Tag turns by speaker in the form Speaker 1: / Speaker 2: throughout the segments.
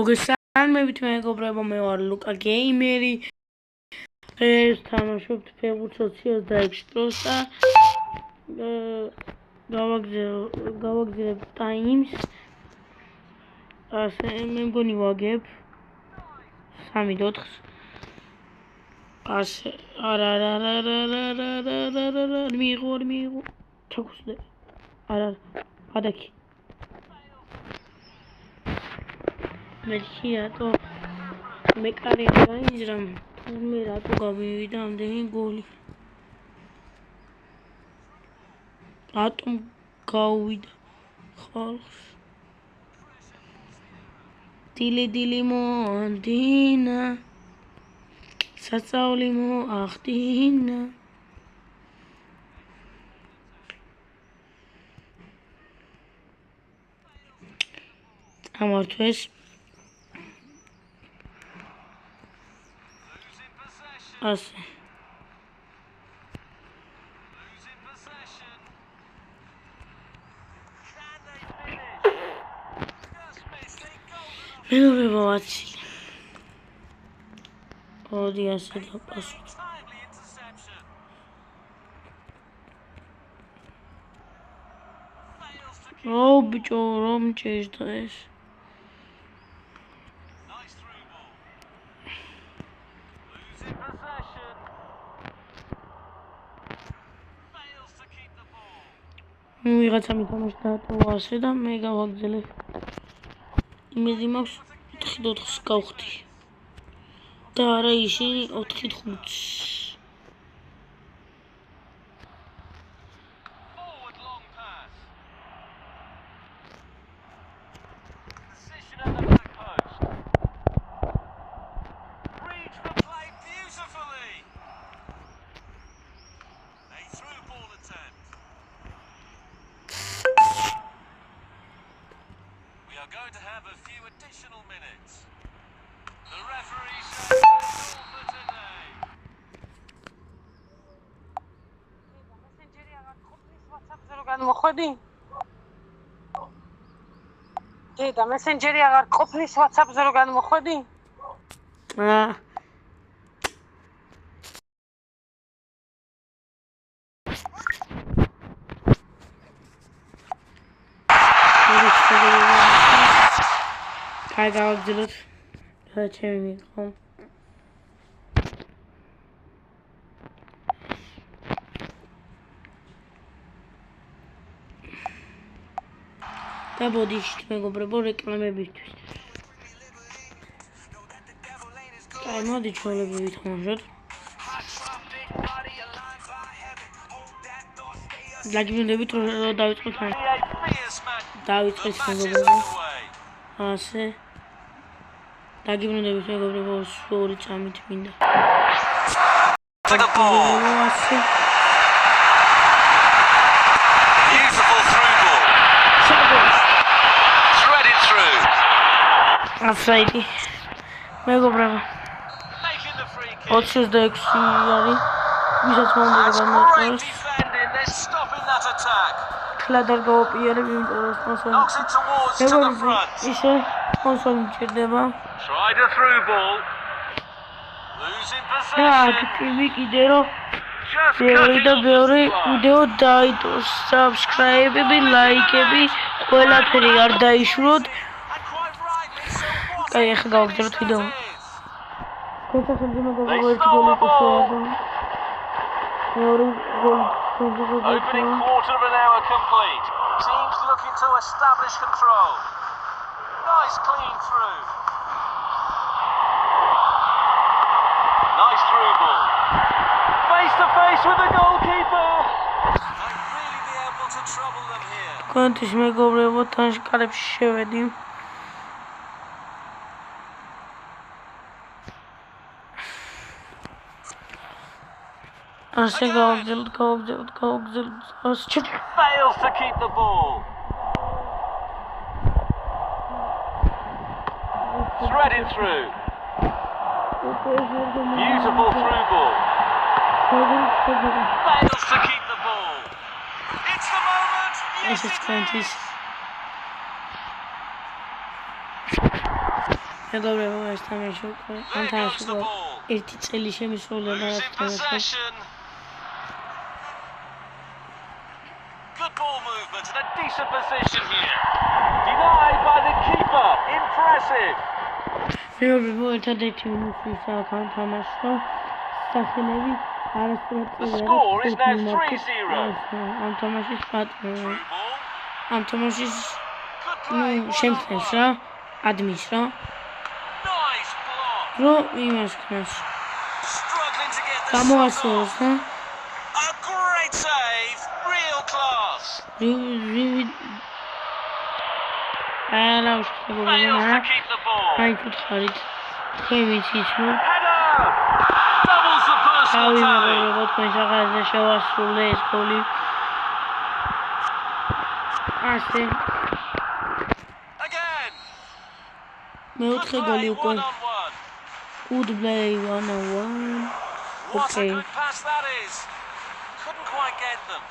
Speaker 1: მოგესალმებით მეგობრებო, მე ვარ ლუკა გეიმერი. დღეს თამაშობთ ფეხბურთს 26 დროს და გავაგზავნებ ტაიმს. ასე მე მგონი ვაგებ 3-4-ს. ასე არა მიიღო ჩაკუსდე. არა ადაკი მერქი რატო მე კარი გაიზრამ თურმე რატო გამივიდა ამდენი გოლი რატომ გავიდა ხალხს დილი მოანდინა სასწაული მოახდინა ამართვეს ასე მეგობრებო ვაცი ოდი ასე დაპასვით ბიჭო რომ ჭირდა ეს ვიღაცა მითამაშდა დატოვა ასე და მე გავაგზავნე იმედი მაქვს 4-4-ს გავხდი და არა ისინი 4-5-ს
Speaker 2: Going to have a few additional minutes. The referee says that's all for today.
Speaker 3: Deda, messengeria agar qoplis WhatsApp-ზე რო განმოხვედი?
Speaker 1: Hai გავაგზავნოთ და ჩემი მიყო და ბოდიში მეგობრებო რეკლამებისთვის აი მოდი ჩოლები ვითამაშოთ ლაგიმუნდებით რომ დავიწყოთ მეგობრებო ასე დაგიბრუნდებით მეგობრებო ორი წამით მინდა
Speaker 2: For the ball. Beautiful through ball. Threaded through.
Speaker 1: Offside. მეგობრებო
Speaker 2: Making the free kick.
Speaker 1: 26 არის ვისაც მომდა
Speaker 2: That's great
Speaker 1: გამოიყენოს
Speaker 2: defending. They're stopping that attack.
Speaker 1: თლა და გავაპირებ იმიტომ რომ სპონსორი
Speaker 2: Knocks it towards to the front.
Speaker 1: ისე სპონსორი მჭირდება
Speaker 2: Tried a through ball. Losing
Speaker 1: და
Speaker 2: possession.
Speaker 1: აქტივი კიდე რომ
Speaker 2: Just
Speaker 1: ბევრი და
Speaker 2: cutting
Speaker 1: ბევრი
Speaker 2: off the
Speaker 1: ვიდეო დაიდოს subscribe-ები, like-ები, ყველაფერი არ დაიშუროთ.
Speaker 2: and quite rightly so. What
Speaker 1: კაი, ახლა გავაგზავნოთ ვიდეო.
Speaker 2: is.
Speaker 1: გასახელზე მეგობრებო
Speaker 2: They
Speaker 1: ერთი
Speaker 2: stole
Speaker 1: გოლი
Speaker 2: the ball.
Speaker 1: შეადო. მეორე გოლი
Speaker 2: Opening quarter of an hour complete. Teams looking to establish control. Nice clean through. Nice through ball. Face to face with the goalkeeper. Might really be able to trouble them here.
Speaker 1: კონტის მეგობრებო თანშკარებში შევედი. ასე გავაგზავნოთ.
Speaker 2: Fails to keep the ball. Threaded through. Beautiful through ball. Fails to keep the ball. It's the moment. Yes,
Speaker 1: ეს ის კონტის მეგობრებო, ეს თამაში უკვე ამ თამაში უკვე ერთი წელი შემისრულება
Speaker 2: Losing
Speaker 1: აქვს თამაში.
Speaker 2: possession. Good ball movement and a decent position here. Denied by the keeper. Impressive.
Speaker 1: მეგობრებო, ერთადერთი მინუსი აქ ამ თამაშში სახელები არასდროს
Speaker 2: The score is now 3-0.
Speaker 1: ამ თამაშის
Speaker 2: Through ball.
Speaker 1: ამ თამაშის
Speaker 2: Good play.
Speaker 1: შემქმნელს რა, ადმის რა,
Speaker 2: Nice block.
Speaker 1: რომ იმას ქნას.
Speaker 2: Struggling to get the
Speaker 1: გამოასწოროს რა.
Speaker 2: A great save. Real class.
Speaker 1: არა,
Speaker 2: Fails
Speaker 1: მეგობრებო,
Speaker 2: to keep the ball.
Speaker 1: აი გითხარით. თქვენ ვიცით, რომ
Speaker 2: Header. Doubles the personal
Speaker 1: თავი
Speaker 2: tally.
Speaker 1: მეგობრებო, თქვენ სახაზე შევასრულე ეს გოლი. ასე,
Speaker 2: Again.
Speaker 1: მეოთხე
Speaker 2: Good
Speaker 1: გოლი
Speaker 2: play,
Speaker 1: უკვე.
Speaker 2: 1-on-1.
Speaker 1: Good play, 1-on-1.
Speaker 2: What a
Speaker 1: Okay.
Speaker 2: good pass that is. Couldn't quite get them.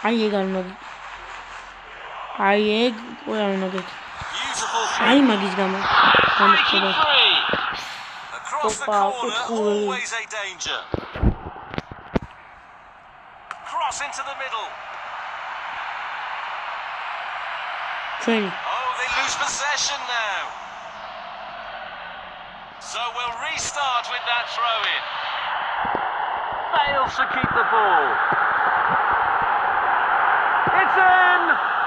Speaker 1: აი ეგ არ მოგ. აი ეგ უკვე არ მოგეთ.
Speaker 2: Beautiful
Speaker 1: აი
Speaker 2: free.
Speaker 1: მაგის გამო.
Speaker 2: Breaking free. Across the
Speaker 1: Opa,
Speaker 2: corner,
Speaker 1: good goal.
Speaker 2: always a danger. Cross into the middle.
Speaker 1: ჩვენი.
Speaker 2: Oh, they lose possession now. So we'll restart with that throw in. Fails to keep the ball. It's in!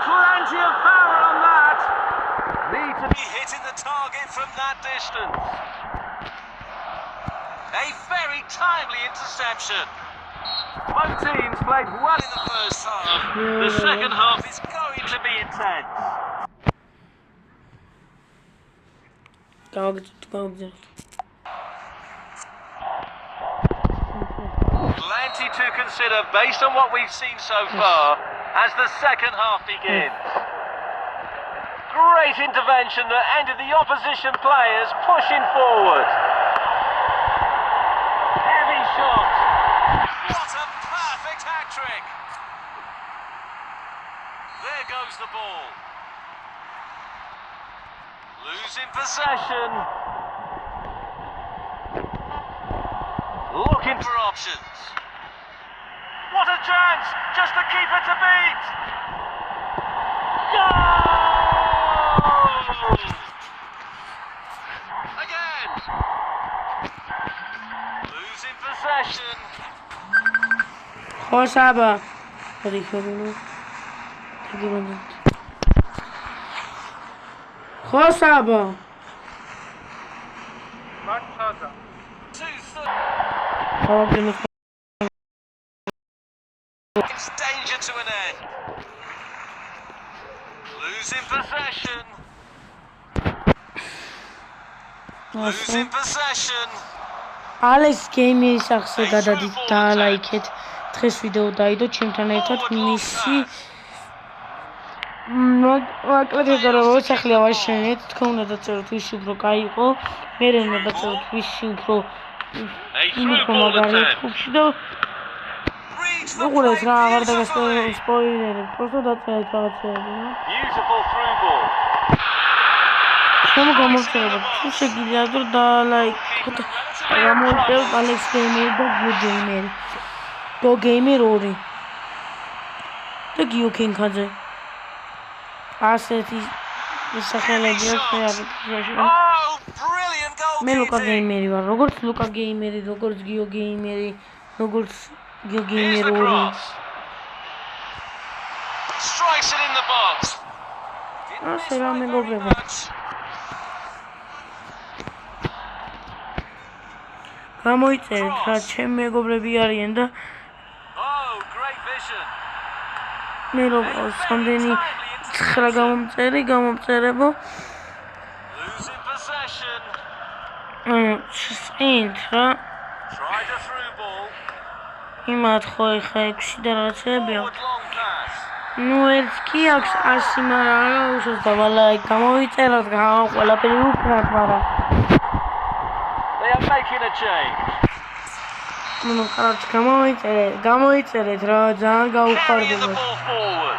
Speaker 2: Plenty of power on that. Need to be hitting the target from that distance. A very timely interception. Both teams played well in the first half. The second half is going to be intense.
Speaker 1: გავაგზავნოთ.
Speaker 2: Plenty to consider based on what we've seen so far as the second half begins. Great intervention that ended the opposition players pushing forward. Heavy shot. What a perfect hat-trick. There goes the ball. Losing possession. Looking for options. What a chance! Just the keeper to beat! Goal! Again! Losing possession.
Speaker 1: ხოსაბა. რიქორინო. გიგონდ. ხოსაბა.
Speaker 2: Machada. 2-3.
Speaker 1: გავაგზავნოთ.
Speaker 2: It's danger to an end. Losing possession. Losing possession.
Speaker 1: ალექს გეიმერის სახზე გადადით და ლაიქეთ. დღეს ვიდეო დაიდო ჩემთან ერთად მისი მაკლაკედა რომ სახელი ავაშენეთ. თქვენ უნდა დაწეროთ ვისი უფრო კაი იყო. მე უნდა დაწეროთ ვისი უფრო
Speaker 2: A through ball
Speaker 1: მაგარი
Speaker 2: attempt.
Speaker 1: ხუთი და
Speaker 2: Reads the
Speaker 1: უყურეთ რა აღარ
Speaker 2: play
Speaker 1: დაგასპოილერებ
Speaker 2: beautifully.
Speaker 1: სპოილერებ. просто დაწერეთ რაღაცეები რა.
Speaker 2: Beautiful through ball.
Speaker 1: შემო გამოვწეროთ. თუ შეგიძლია და ლაიქეთ. გამოვწეროთ ალექს გეიმერი და გეიმერი. გეიმერ 2. და გიოქენკაძე. ასეთი სახელებია შეაბეჭდები.
Speaker 2: Oh, brilliant goal.
Speaker 1: მე ლუკა გეიმერი ვარ. როგორც ლუკა გეიმერი, როგორც გიო გეიმერი, როგორც გიო
Speaker 2: Here's
Speaker 1: გეიმერი
Speaker 2: the
Speaker 1: 2.
Speaker 2: cross. Strikes it in the box.
Speaker 1: ასე რა მეგობრებო. გამოიწერეთ რა ჩემ მეგობრები არიან და
Speaker 2: Oh, great vision.
Speaker 1: მე რომ სამდენი 9 გამომწერებო.
Speaker 2: Losing possession.
Speaker 1: წინთ რა.
Speaker 2: Tried a through ball.
Speaker 1: იმათ ხო ეხა 6 და რაღაცებია.
Speaker 2: Forward long pass.
Speaker 1: ნუ ერთ კი აქვს 100, მაგრამ არა უშოს და ვალაი გამოიწეროთ ყველაფერი უკრათ, მაგრამ
Speaker 2: They are making a change.
Speaker 1: ნუ კაროჩ გამოიწერეთ რა ძალიან
Speaker 2: Carrying the
Speaker 1: გაუხარდება.
Speaker 2: ball forward.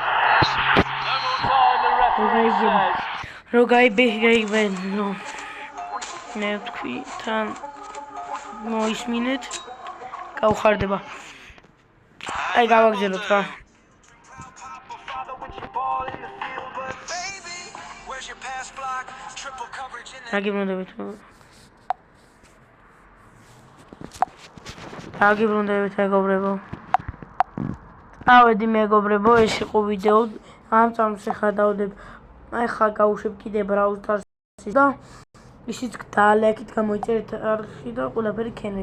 Speaker 2: No more time, the referee says.
Speaker 1: რო გაიბენო. მე ვთქვი თან მოისმინეთ გავხარდება აი გავაგზავნოთ რა აგიბრუნდებით მეგობრებო ავედი მეგობრებო ეს იყო ვიდეო ამ წამს ახლა დავდებ ახლა გავუშვებ კიდე ბრაუზ სტარსი და ისიც დაალექით გამოიწერეთ არხი და ყველაფერი ქენეთ